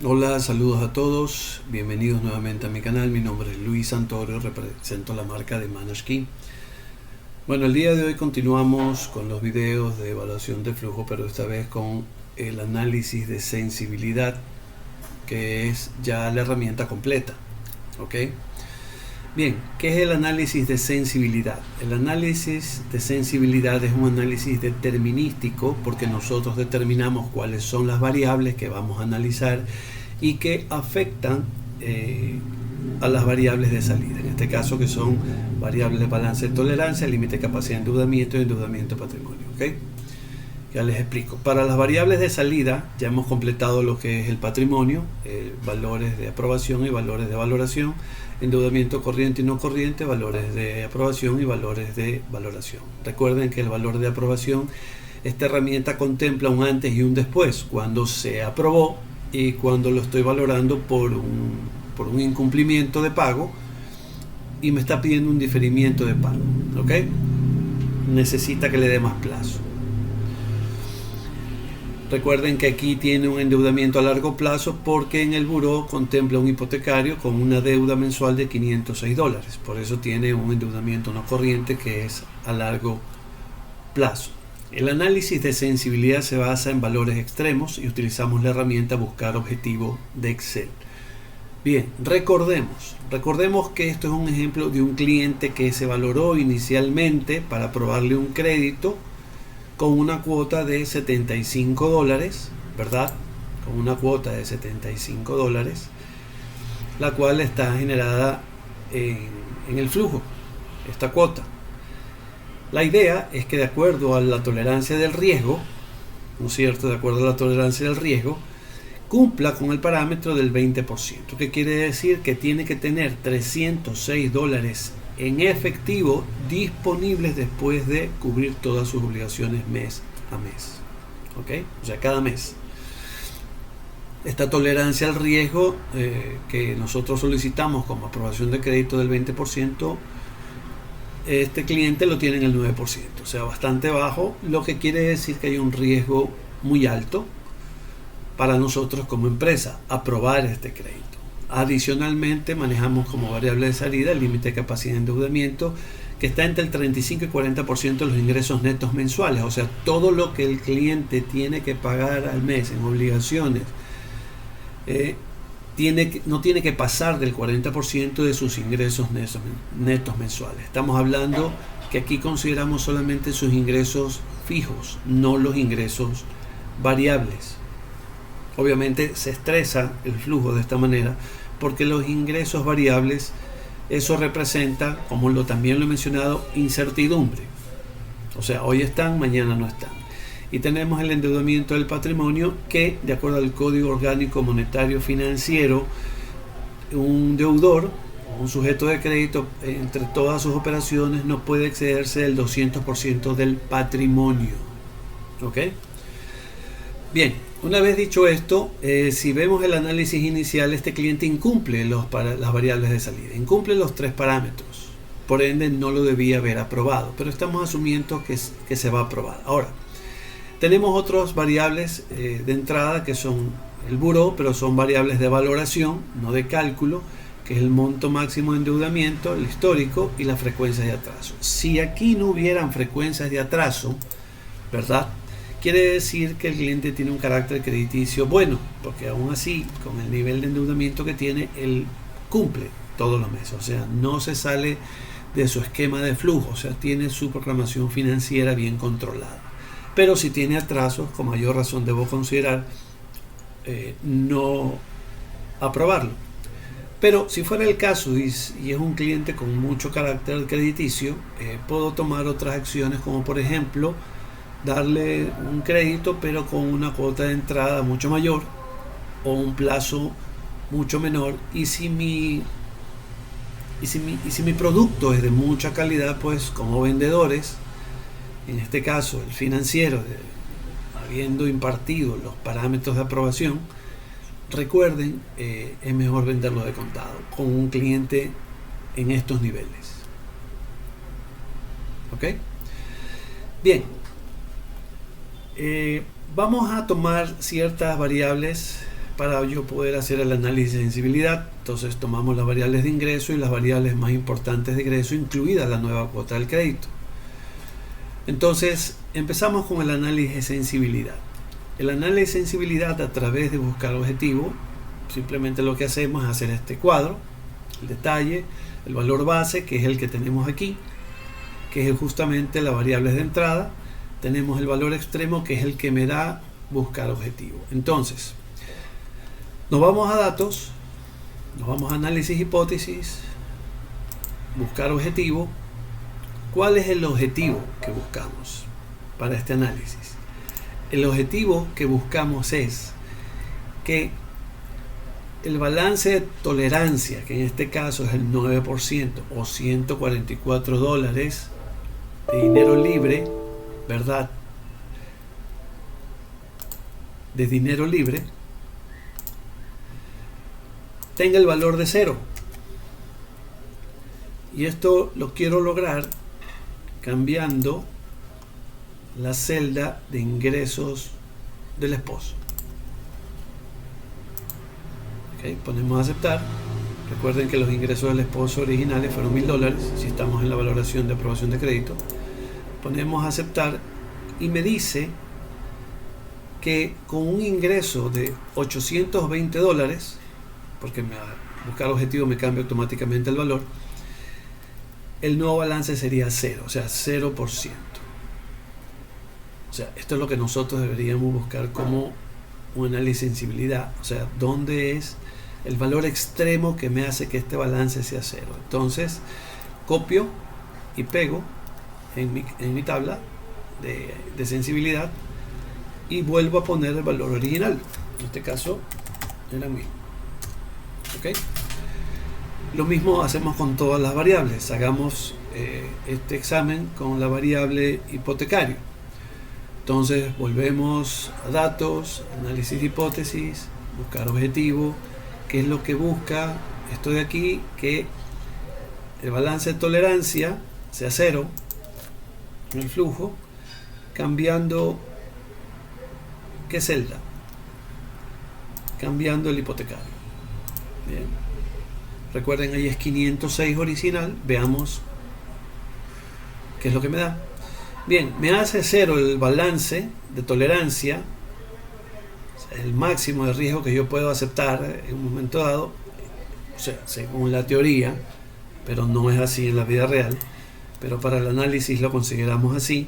Hola, saludos a todos, bienvenidos nuevamente a mi canal. Mi nombre es Luis Santoro, represento la marca de Manage. Bueno, el día de hoy continuamos con los videos de evaluación de flujo, pero esta vez con el análisis de sensibilidad, que es ya la herramienta completa. ¿Ok? Bien, ¿qué es el análisis de sensibilidad? El análisis de sensibilidad es un análisis determinístico porque nosotros determinamos cuáles son las variables que vamos a analizar y que afectan a las variables de salida. En este caso, que son variables de balance de tolerancia, límite de capacidad de endeudamiento y endeudamiento de patrimonio. ¿Ok? Ya les explico. Para las variables de salida ya hemos completado lo que es el patrimonio, valores de aprobación y valores de valoración, endeudamiento corriente y no corriente, valores de aprobación y valores de valoración. Recuerden que el valor de aprobación, esta herramienta contempla un antes y un después, cuando se aprobó y cuando lo estoy valorando por un incumplimiento de pago y me está pidiendo un diferimiento de pago. ¿Ok? Necesita que le dé más plazo. Recuerden que aquí tiene un endeudamiento a largo plazo porque en el buró contempla un hipotecario con una deuda mensual de $506. Por eso tiene un endeudamiento no corriente que es a largo plazo. El análisis de sensibilidad se basa en valores extremos y utilizamos la herramienta Buscar Objetivo de Excel. Bien, recordemos que esto es un ejemplo de un cliente que se valoró inicialmente para aprobarle un crédito con una cuota de $75, ¿verdad? Con una cuota de $75, la cual está generada en el flujo, esta cuota. La idea es que de acuerdo a la tolerancia del riesgo, ¿no es cierto? De acuerdo a la tolerancia del riesgo, cumpla con el parámetro del 20%, que quiere decir que tiene que tener $306 en efectivo disponibles después de cubrir todas sus obligaciones mes a mes. ¿Ok? O sea, cada mes. Esta tolerancia al riesgo que nosotros solicitamos como aprobación de crédito del 20%, este cliente lo tiene en el 9%, o sea, bastante bajo, lo que quiere decir que hay un riesgo muy alto para nosotros como empresa aprobar este crédito. Adicionalmente, manejamos como variable de salida el límite de capacidad de endeudamiento, que está entre el 35 y 40% de los ingresos netos mensuales, o sea, todo lo que el cliente tiene que pagar al mes en obligaciones no tiene que pasar del 40% de sus ingresos netos mensuales. Estamos hablando que aquí consideramos solamente sus ingresos fijos, no los ingresos variables. Obviamente se estresa el flujo de esta manera porque los ingresos variables, eso representa, como también lo he mencionado, incertidumbre. O sea, hoy están, mañana no están. Y tenemos el endeudamiento del patrimonio que, de acuerdo al Código Orgánico Monetario Financiero, un deudor, un sujeto de crédito, entre todas sus operaciones no puede excederse del 200% del patrimonio. ¿Ok? Bien, una vez dicho esto, si vemos el análisis inicial, este cliente incumple las variables de salida, incumple los 3 parámetros, por ende no lo debía haber aprobado, pero estamos asumiendo que se va a aprobar. Ahora, tenemos otras variables de entrada que son el buró, pero son variables de valoración, no de cálculo, que es el monto máximo de endeudamiento, el histórico y las frecuencias de atraso. Si aquí no hubieran frecuencias de atraso, ¿verdad?, quiere decir que el cliente tiene un carácter crediticio bueno, porque aún así, con el nivel de endeudamiento que tiene, él cumple todos los meses, o sea, no se sale de su esquema de flujo, o sea, tiene su programación financiera bien controlada. Pero si tiene atrasos, con mayor razón debo considerar no aprobarlo. Pero si fuera el caso y es un cliente con mucho carácter crediticio, puedo tomar otras acciones, como por ejemplo darle un crédito pero con una cuota de entrada mucho mayor o un plazo mucho menor, y si mi producto es de mucha calidad, pues como vendedores, en este caso el financiero, habiendo impartido los parámetros de aprobación, recuerden, es mejor venderlo de contado con un cliente en estos niveles. ¿Ok? Bien, vamos a tomar ciertas variables para yo poder hacer el análisis de sensibilidad. Entonces tomamos las variables de ingreso y las variables más importantes de egreso, incluida la nueva cuota del crédito. Entonces empezamos con el análisis de sensibilidad. El análisis de sensibilidad, a través de buscar objetivo, simplemente lo que hacemos es hacer este cuadro, el detalle, el valor base, que es el que tenemos aquí, que es justamente las variables de entrada. Tenemos el valor extremo, que es el que me da buscar objetivo. Entonces nos vamos a datos, nos vamos a análisis hipótesis, buscar objetivo. ¿Cuál es el objetivo que buscamos para este análisis? El objetivo que buscamos es que el balance de tolerancia, que en este caso es el 9% o $144 de dinero libre, ¿verdad? De dinero libre, tenga el valor de 0. Y esto lo quiero lograr cambiando la celda de ingresos del esposo. Okay, ponemos aceptar. Recuerden que los ingresos del esposo originales fueron $1.000 si estamos en la valoración de aprobación de crédito. Ponemos aceptar y me dice que con un ingreso de $820, porque buscar objetivo me cambia automáticamente el valor, el nuevo balance sería 0, o sea, 0%. O sea, esto es lo que nosotros deberíamos buscar como un análisis de sensibilidad. O sea, ¿dónde es el valor extremo que me hace que este balance sea 0? Entonces, copio y pego en mi tabla de sensibilidad y vuelvo a poner el valor original. En este caso, era 1000. ¿Ok? Lo mismo hacemos con todas las variables. Hagamos este examen con la variable hipotecario. Entonces volvemos a datos, análisis de hipótesis, buscar objetivo. ¿Qué es lo que busca esto de aquí? Que el balance de tolerancia sea 0 en el flujo, cambiando ¿qué celda? Cambiando el hipotecario. Bien. Recuerden, ahí es 506 original. Veamos qué es lo que me da. Bien, me hace 0 el balance de tolerancia, o sea, el máximo de riesgo que yo puedo aceptar en un momento dado, o sea, según la teoría, pero no es así en la vida real, pero para el análisis lo consideramos así.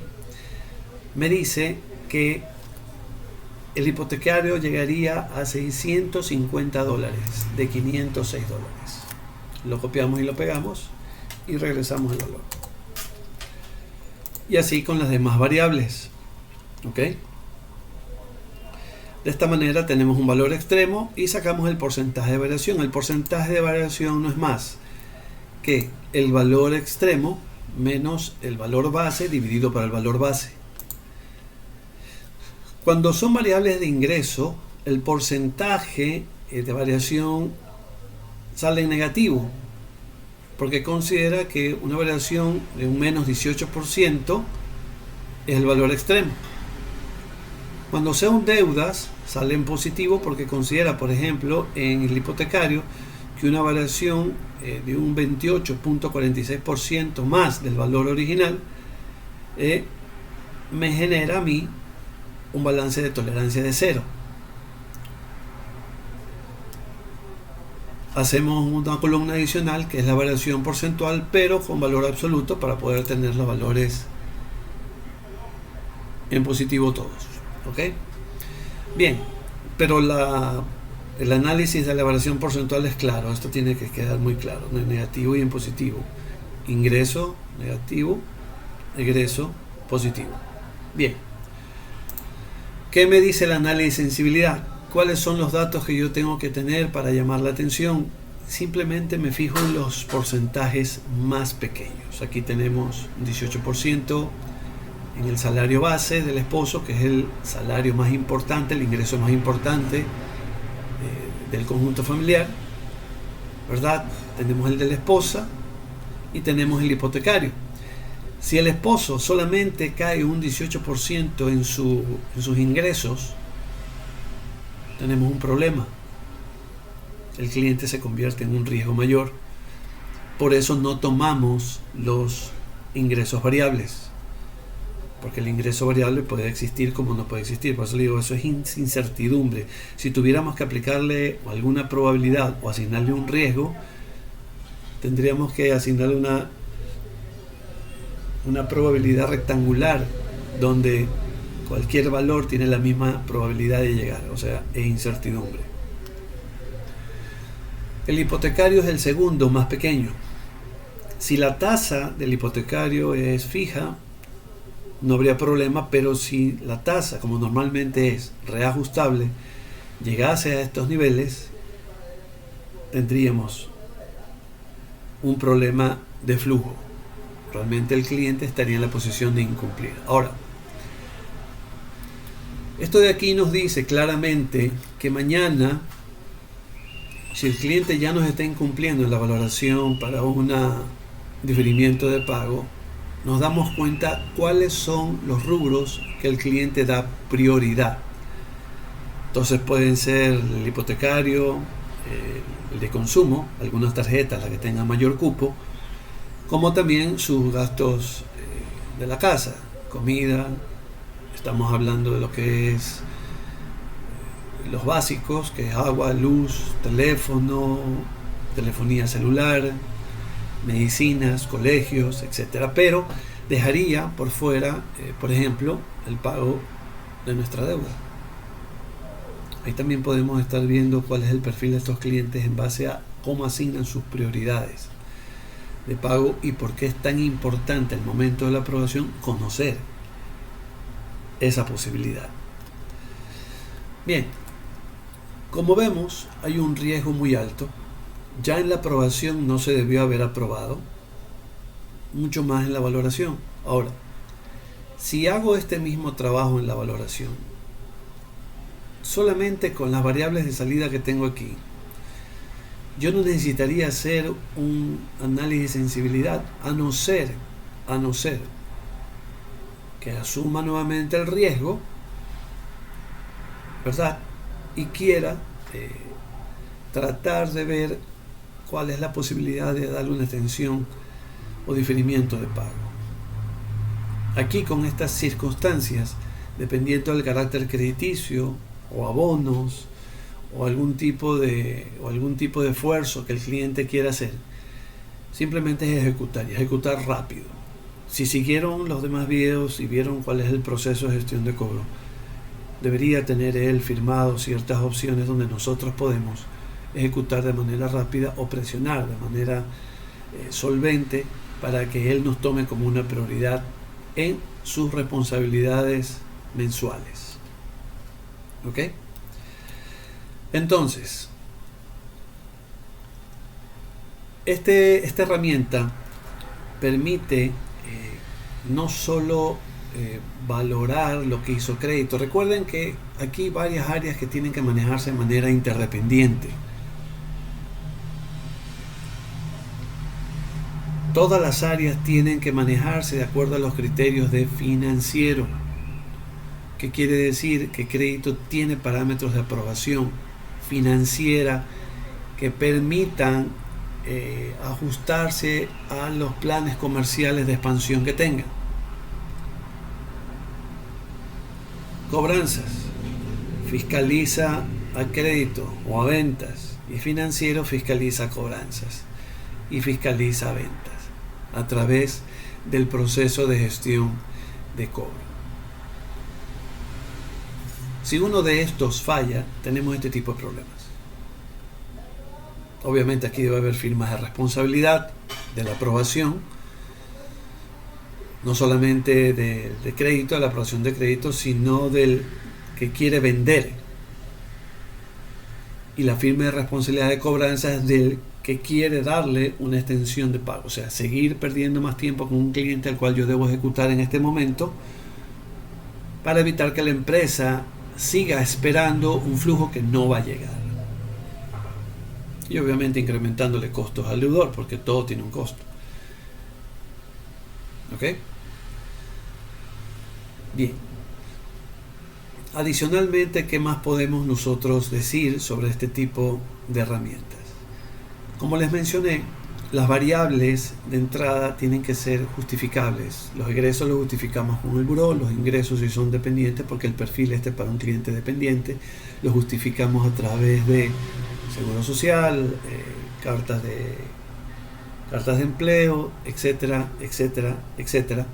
Me dice que el hipotecario llegaría a $650 de $506. Lo copiamos y lo pegamos y regresamos el valor. Y así con las demás variables. ¿Ok? De esta manera tenemos un valor extremo y sacamos el porcentaje de variación. El porcentaje de variación no es más que el valor extremo menos el valor base dividido por el valor base. Cuando son variables de ingreso, el porcentaje de variación sale en negativo, porque considera que una variación de un menos 18% es el valor extremo. Cuando son deudas, sale en positivo porque considera, por ejemplo, en el hipotecario, que una variación de un 28.46% más del valor original me genera a mí un balance de tolerancia de 0. Hacemos una columna adicional que es la variación porcentual, pero con valor absoluto para poder tener los valores en positivo todos. ¿Ok? Bien, pero el análisis de la variación porcentual es claro. Esto tiene que quedar muy claro, en negativo y en positivo. Ingreso negativo, egreso positivo. Bien, ¿qué me dice el análisis de sensibilidad? ¿Cuáles son los datos que yo tengo que tener para llamar la atención? Simplemente me fijo en los porcentajes más pequeños. Aquí tenemos un 18% en el salario base del esposo, que es el salario más importante, el ingreso más importante del conjunto familiar, ¿verdad? Tenemos el de la esposa y tenemos el hipotecario. Si el esposo solamente cae un 18% en sus ingresos, tenemos un problema. el cliente se convierte en un riesgo mayor. Por eso no tomamos los ingresos variables, porque el ingreso variable puede existir como no puede existir. Por eso le digo, eso es incertidumbre. Si tuviéramos que aplicarle alguna probabilidad o asignarle un riesgo, tendríamos que asignarle una probabilidad rectangular donde cualquier valor tiene la misma probabilidad de llegar, o sea, es incertidumbre. El hipotecario es el segundo más pequeño. Si la tasa del hipotecario es fija, no habría problema, pero si la tasa, como normalmente es reajustable, llegase a estos niveles, tendríamos un problema de flujo. Realmente el cliente estaría en la posición de incumplir. Ahora, esto de aquí nos dice claramente que mañana, si el cliente ya nos está incumpliendo en la valoración para un diferimiento de pago, nos damos cuenta cuáles son los rubros que el cliente da prioridad. Entonces pueden ser el hipotecario, el de consumo, algunas tarjetas, las que tengan mayor cupo, como también sus gastos de la casa, comida. Estamos hablando de lo que es los básicos, que es agua, luz, teléfono, telefonía celular, medicinas, colegios, etcétera. Pero dejaría por fuera, por ejemplo, el pago de nuestra deuda. Ahí también podemos estar viendo cuál es el perfil de estos clientes en base a cómo asignan sus prioridades de pago y por qué es tan importante al momento de la aprobación conocer esa posibilidad. Bien, como vemos, hay un riesgo muy alto. Ya en la aprobación no se debió haber aprobado, mucho más en la valoración. Ahora, si hago este mismo trabajo en la valoración, solamente con las variables de salida que tengo aquí, yo no necesitaría hacer un análisis de sensibilidad, a no ser que asuma nuevamente el riesgo, ¿verdad? Y quiera tratar de ver cuál es la posibilidad de darle una extensión o diferimiento de pago. Aquí, con estas circunstancias, dependiendo del carácter crediticio o abonos o algún tipo de esfuerzo que el cliente quiera hacer, simplemente es ejecutar rápido. Si siguieron los demás videos y vieron cuál es el proceso de gestión de cobro, debería tener él firmado ciertas opciones donde nosotros podemos ejecutar de manera rápida o presionar de manera solvente para que él nos tome como una prioridad en sus responsabilidades mensuales. ¿Ok? Entonces, esta herramienta permite no solo valorar lo que hizo crédito. Recuerden que aquí hay varias áreas que tienen que manejarse de manera interdependiente. Todas las áreas tienen que manejarse de acuerdo a los criterios de financiero. ¿Qué quiere decir? Que crédito tiene parámetros de aprobación financiera que permitan ajustarse a los planes comerciales de expansión que tengan. Cobranzas, fiscaliza a crédito o a ventas, y financiero fiscaliza cobranzas y fiscaliza a ventas a través del proceso de gestión de cobro. Si uno de estos falla, tenemos este tipo de problemas. Obviamente aquí debe haber firmas de responsabilidad de la aprobación, no solamente de crédito, de la aprobación de crédito, sino del que quiere vender. Y la firma de responsabilidad de cobranza es del que quiere darle una extensión de pago. O sea, seguir perdiendo más tiempo con un cliente al cual yo debo ejecutar en este momento para evitar que la empresa siga esperando un flujo que no va a llegar. Y obviamente incrementándole costos al deudor, porque todo tiene un costo. ¿Ok? Bien. Adicionalmente, ¿qué más podemos nosotros decir sobre este tipo de herramientas? Como les mencioné, las variables de entrada tienen que ser justificables. Los egresos los justificamos con el buró, los ingresos si son dependientes, porque el perfil para un cliente dependiente, lo justificamos a través de seguro social, cartas de empleo, etcétera, etcétera, etcétera,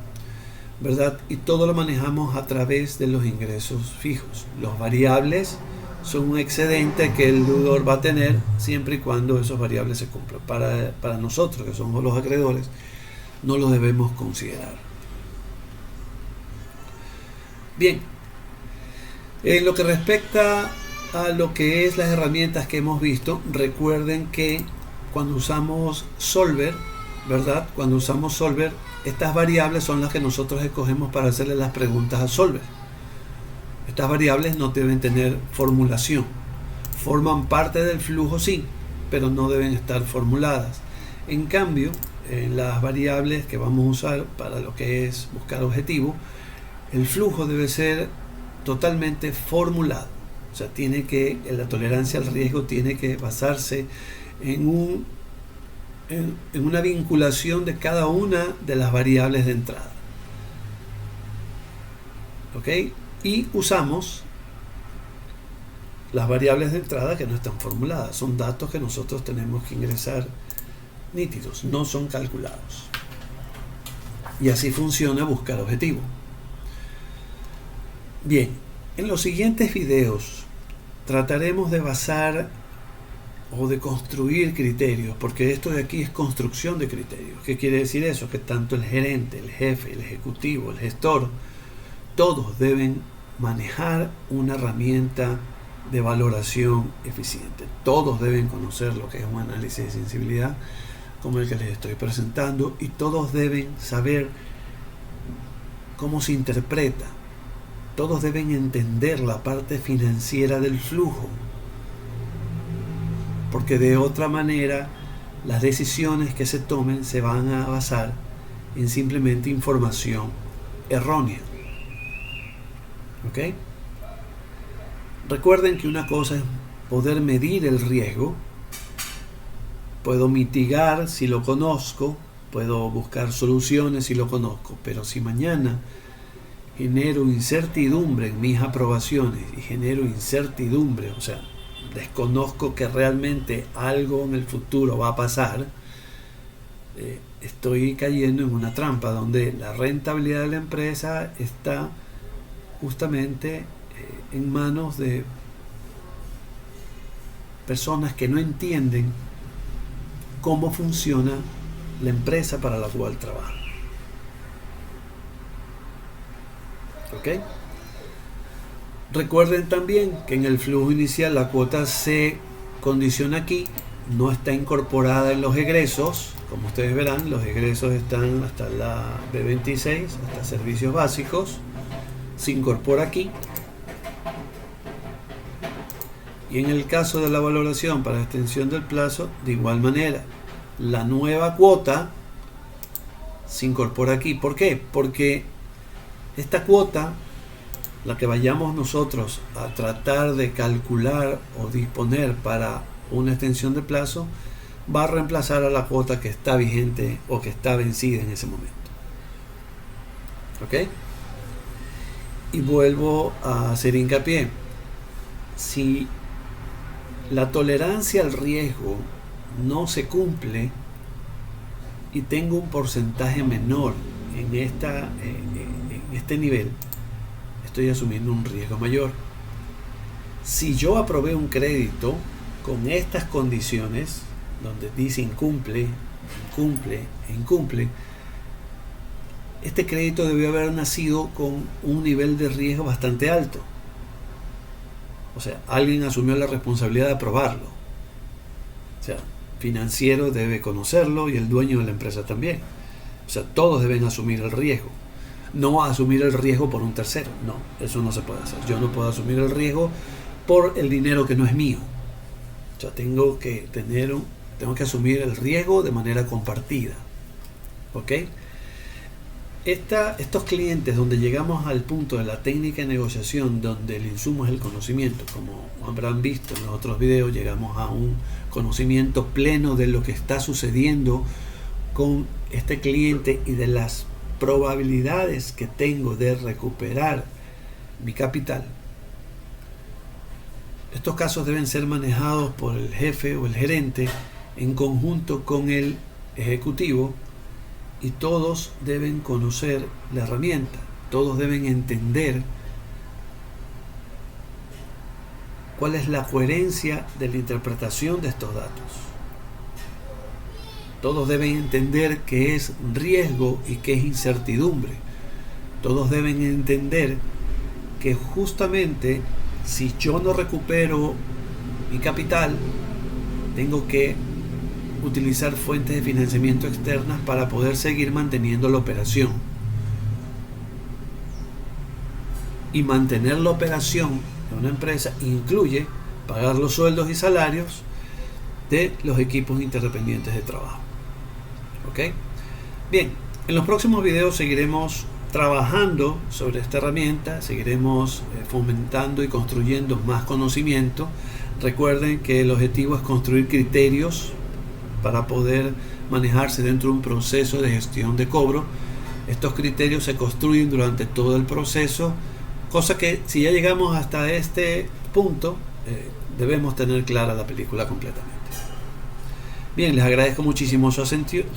¿verdad? Y todo lo manejamos a través de los ingresos fijos. Los variables son un excedente que el deudor va a tener siempre y cuando esos variables se cumplan. Para nosotros, que somos los acreedores, no los debemos considerar. Bien, en lo que respecta a lo que es las herramientas que hemos visto, recuerden que cuando usamos Solver, ¿verdad? Cuando usamos Solver, estas variables son las que nosotros escogemos para hacerle las preguntas a Solver. Estas variables no deben tener formulación. Forman parte del flujo, sí, pero no deben estar formuladas. En cambio, en las variables que vamos a usar para lo que es buscar objetivo, el flujo debe ser totalmente formulado. O sea, la tolerancia al riesgo tiene que basarse en una vinculación de cada una de las variables de entrada. ¿Ok? Y usamos las variables de entrada que no están formuladas. Son datos que nosotros tenemos que ingresar nítidos, no son calculados. Y así funciona buscar objetivo. Bien, en los siguientes videos trataremos de basar o de construir criterios, porque esto de aquí es construcción de criterios. ¿Qué quiere decir eso? Que tanto el gerente, el jefe, el ejecutivo, el gestor, todos deben manejar una herramienta de valoración eficiente. Todos deben conocer lo que es un análisis de sensibilidad como el que les estoy presentando, y todos deben saber cómo se interpreta. Todos deben entender la parte financiera del flujo, porque de otra manera las decisiones que se tomen se van a basar en simplemente información errónea. ¿Ok? Recuerden que una cosa es poder medir el riesgo. Puedo mitigar si lo conozco, puedo buscar soluciones si lo conozco, pero si mañana genero incertidumbre en mis aprobaciones y genero incertidumbre, o sea, desconozco que realmente algo en el futuro va a pasar, estoy cayendo en una trampa donde la rentabilidad de la empresa está justamente en manos de personas que no entienden cómo funciona la empresa para la cual trabaja. ¿Ok? Recuerden también que en el flujo inicial la cuota se condiciona aquí, no está incorporada en los egresos. Como ustedes verán, los egresos están hasta la B26, hasta servicios básicos, se incorpora aquí. Y en el caso de la valoración para extensión del plazo, de igual manera, la nueva cuota se incorpora aquí. ¿Por qué? Porque esta cuota, la que vayamos nosotros a tratar de calcular o disponer para una extensión de plazo, va a reemplazar a la cuota que está vigente o que está vencida en ese momento. ¿Ok? Y vuelvo a hacer hincapié. Si la tolerancia al riesgo no se cumple y tengo un porcentaje menor en este nivel, estoy asumiendo un riesgo mayor. Si yo aprobé un crédito con estas condiciones, donde dice incumple, este crédito debió haber nacido con un nivel de riesgo bastante alto. O sea, alguien asumió la responsabilidad de aprobarlo. O sea, financiero debe conocerlo y el dueño de la empresa también. O sea, todos deben asumir el riesgo. No asumir el riesgo por un tercero. No, eso no se puede hacer. Yo no puedo asumir el riesgo por el dinero que no es mío. O sea, tengo que asumir el riesgo de manera compartida. ¿Ok? Estos clientes donde llegamos al punto de la técnica de negociación, donde el insumo es el conocimiento, como habrán visto en los otros videos, llegamos a un conocimiento pleno de lo que está sucediendo con este cliente y de las probabilidades que tengo de recuperar mi capital. Estos casos deben ser manejados por el jefe o el gerente en conjunto con el ejecutivo, y todos deben conocer la herramienta, todos deben entender cuál es la coherencia de la interpretación de estos datos. Todos deben entender qué es riesgo y qué es incertidumbre. Todos deben entender que justamente si yo no recupero mi capital, tengo que utilizar fuentes de financiamiento externas para poder seguir manteniendo la operación. Y mantener la operación de una empresa incluye pagar los sueldos y salarios de los equipos interdependientes de trabajo. ¿Ok? Bien, en los próximos videos seguiremos trabajando sobre esta herramienta, seguiremos fomentando y construyendo más conocimiento. Recuerden que el objetivo es construir criterios para poder manejarse dentro de un proceso de gestión de cobro. Estos criterios se construyen durante todo el proceso, cosa que si ya llegamos hasta este punto, debemos tener clara la película completamente. Bien, les agradezco muchísimo su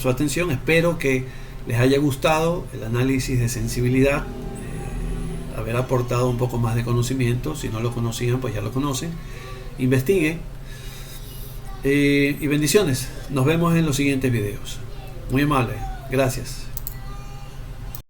atención, espero que les haya gustado el análisis de sensibilidad, haber aportado un poco más de conocimiento. Si no lo conocían, pues ya lo conocen. Investiguen. Y bendiciones. Nos vemos en los siguientes videos. Muy amable. Gracias.